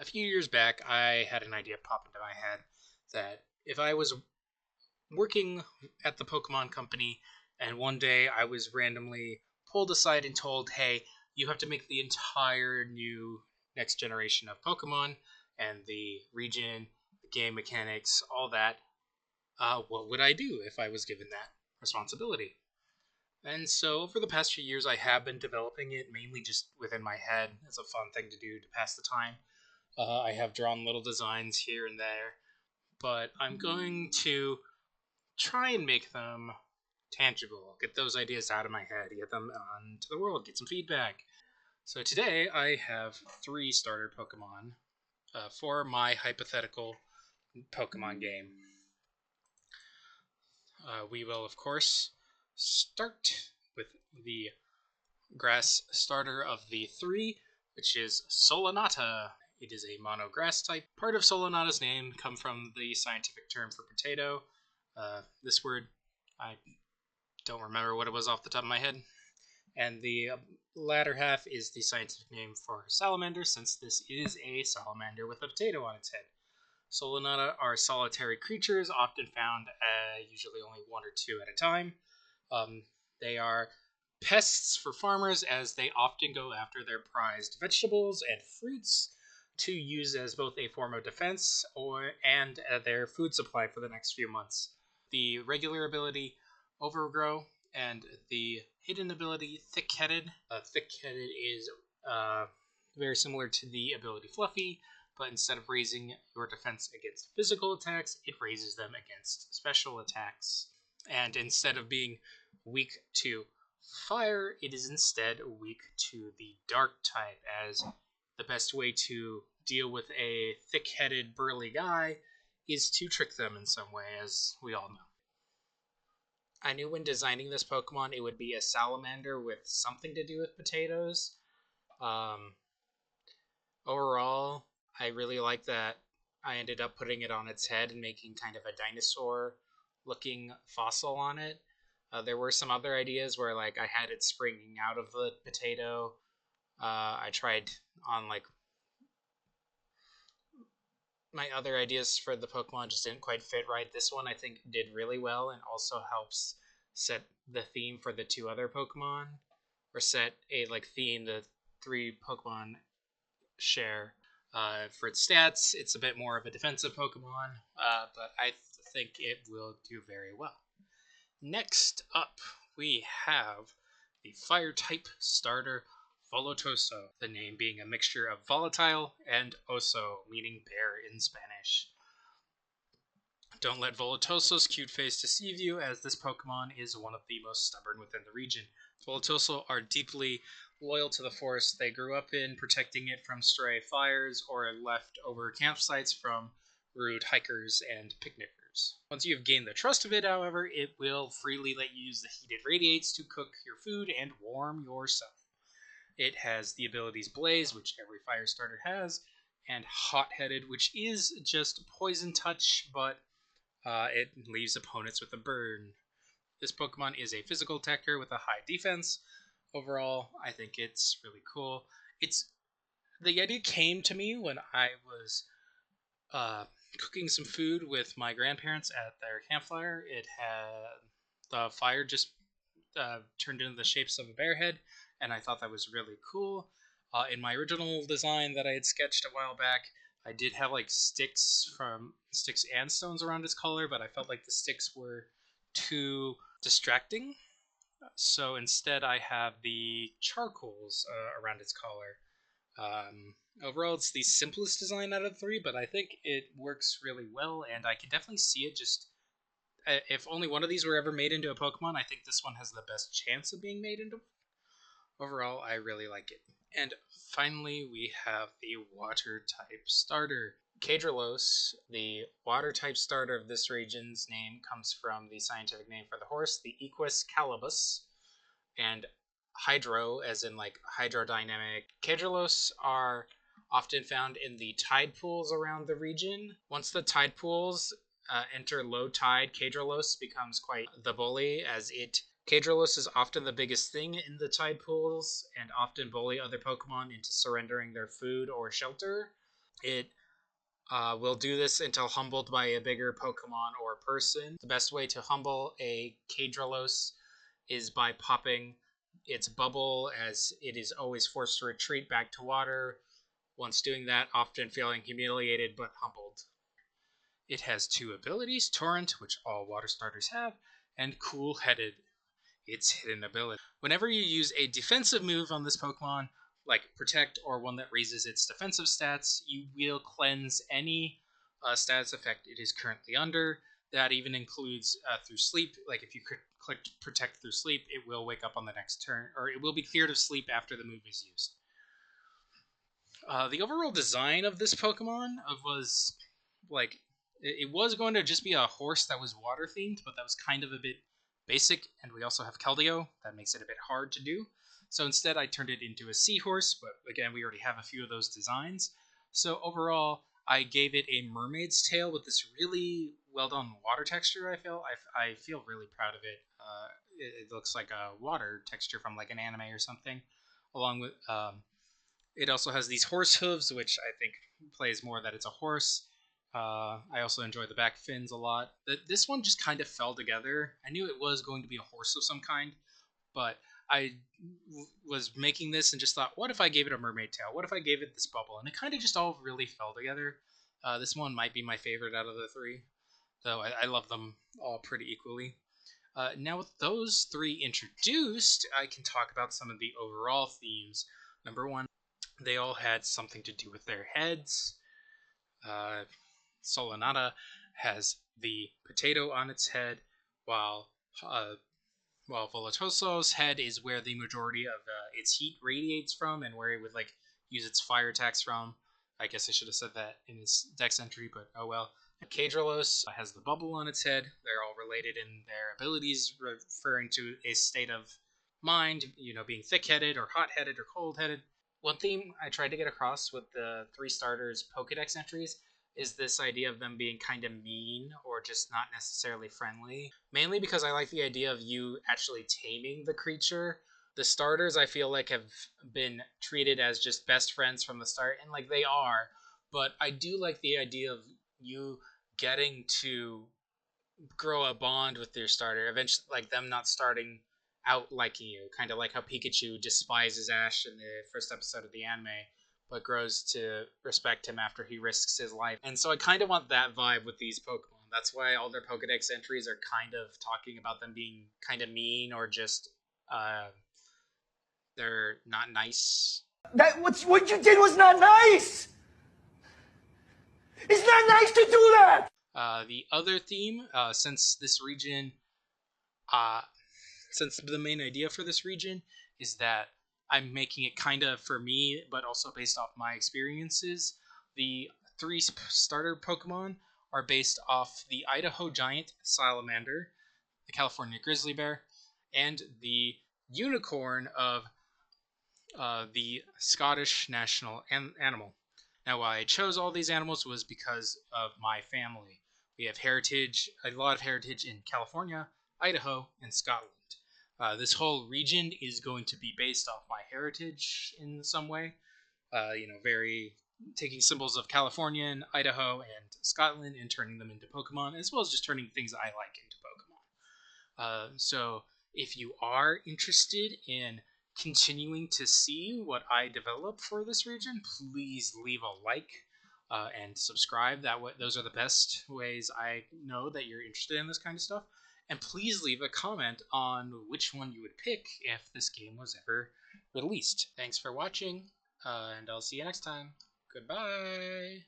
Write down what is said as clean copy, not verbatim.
A few years back, I had an idea pop into my head that if I was working at the Pokemon company and one day I was randomly pulled aside and told, hey, you have to make the entire new next generation of Pokemon and the region, the game mechanics, all that, what would I do if I was given that responsibility? And so, over the past few years, I have been developing it mainly just within my head as a fun thing to do to pass the time. I have drawn little designs here and there, but I'm going to try and make them tangible, get those ideas out of my head, get them onto the world, get some feedback. So today I have three starter Pokemon for my hypothetical Pokemon game. We will, of course, start with the grass starter of the three, which is Solanata. It is a mono grass type. Part of Solanata's name come from the scientific term for potato. This word, I don't remember what it was off the top of my head. And the latter half is the scientific name for salamander, since this is a salamander with a potato on its head. Solanata are solitary creatures, often found usually only one or two at a time. They are pests for farmers, as they often go after their prized vegetables and fruits to use as both a form of defense and their food supply for the next few months. The regular ability Overgrow and the hidden ability Thick-Headed. Thick-Headed is very similar to the ability Fluffy, but instead of raising your defense against physical attacks, it raises them against special attacks. And instead of being weak to fire, it is instead weak to the dark type, as the best way to deal with a thick-headed, burly guy is to trick them in some way, as we all know. I knew when designing this Pokemon it would be a salamander with something to do with potatoes. Um, Overall, I really like that I ended up putting it on its head and making kind of a dinosaur looking fossil on it. There were some other ideas where like I had it springing out of the potato. I tried on like my other ideas for the Pokemon just didn't quite fit right. This one I think did really well and also helps set the theme for the two other Pokemon, or set a like theme the three Pokemon share. For its stats, it's a bit more of a defensive Pokemon, but I think it will do very well. Next up, we have the Fire type starter Volotoso, the name being a mixture of volatile and oso, meaning bear in Spanish. Don't let Volatoso's cute face deceive you, as this Pokemon is one of the most stubborn within the region. Volatoso are deeply loyal to the forest they grew up in, protecting it from stray fires or leftover campsites from rude hikers and picnickers. Once you have gained the trust of it, however, it will freely let you use the heated radiates to cook your food and warm yourself. It has the abilities Blaze, which every fire starter has, and Hot-Headed, which is just Poison Touch, but it leaves opponents with a burn. This Pokemon is a physical attacker with a high defense. Overall, I think it's really cool. The idea came to me when I was cooking some food with my grandparents at their campfire. It had the fire just turned into the shapes of a bear head, and I thought that was really cool. In my original design that I had sketched a while back, I did have like sticks and stones around its collar, but I felt like the sticks were too distracting. So instead, I have the charcoals around its collar. Overall, it's the simplest design out of the three, but I think it works really well, and I can definitely see it just. If only one of these were ever made into a Pokemon, I think this one has the best chance of being made into. Overall, I really like it. And finally, we have the water type starter. Cadrillos, the water type starter of this region's name, comes from the scientific name for the horse, the Equus calibus, and hydro, as in like hydrodynamic. Cadrillos are often found in the tide pools around the region. Once the tide pools enter low tide, Cadrillos becomes quite the bully, as it Cadrillos is often the biggest thing in the tide pools and often bully other Pokemon into surrendering their food or shelter. It will do this until humbled by a bigger Pokemon or person. The best way to humble a Cadrillos is by popping its bubble, as it is always forced to retreat back to water. Once doing that, often feeling humiliated but humbled. It has two abilities, Torrent, which all water starters have, and Cool Headed, its hidden ability. Whenever you use a defensive move on this Pokemon, like Protect or one that raises its defensive stats, you will cleanse any status effect it is currently under. That even includes through sleep. Like if you click Protect through sleep, it will wake up on the next turn, or it will be cleared of sleep after the move is used. The overall design of this Pokemon was like it was going to just be a horse that was water themed, but that was kind of a bit basic. And we also have Keldeo, that makes it a bit hard to do. So instead, I turned it into a seahorse, but again, we already have a few of those designs. So overall, I gave it a mermaid's tail with this really well done water texture. I feel really proud of it. It looks like a water texture from like an anime or something, along with it also has these horse hooves, which I think plays more that it's a horse. I also enjoy the back fins a lot. This one just kind of fell together. I knew it was going to be a horse of some kind, but was making this and just thought, what if I gave it a mermaid tail? What if I gave it this bubble? And it kind of just all really fell together. This one might be my favorite out of the three, though I love them all pretty equally. Now, with those three introduced, I can talk about some of the overall themes. Number one, they all had something to do with their heads. Uh, Solanata has the potato on its head, while Volatoso's head is where the majority of its heat radiates from, and where it would like use its fire attacks from. I guess I should have said that in his dex entry, but oh well. Cadrillos has the bubble on its head. They're all related in their abilities, referring to a state of mind, being thick-headed or hot-headed or cold-headed. One theme I tried to get across with the three starters Pokedex entries is this idea of them being kind of mean or just not necessarily friendly. Mainly because I like the idea of you actually taming the creature. The starters I feel like have been treated as just best friends from the start, and like they are, but I do like the idea of you getting to grow a bond with your starter. Eventually, like them not starting out liking you, kind of like how Pikachu despises Ash in the first episode of the anime, but grows to respect him after he risks his life. And so I kind of want that vibe with these Pokemon. That's why all their Pokedex entries are kind of talking about them being kind of mean or just they're not nice. What you did was not nice. It's not nice to do that. The other theme, uh, since the main idea for this region is that I'm making it kind of for me, but also based off my experiences, the three starter Pokemon are based off the Idaho Giant Salamander, the California Grizzly Bear, and the unicorn of the Scottish national animal. Now, why I chose all these animals was because of my family. We have a lot of heritage in California, Idaho, and Scotland. This whole region is going to be based off my heritage in some way. Very taking symbols of California and Idaho and Scotland and turning them into Pokemon, as well as just turning things I like into Pokemon. So if you are interested in continuing to see what I develop for this region, please leave a like and subscribe. Those are the best ways I know that you're interested in this kind of stuff. And please leave a comment on which one you would pick if this game was ever released. Thanks for watching, and I'll see you next time. Goodbye.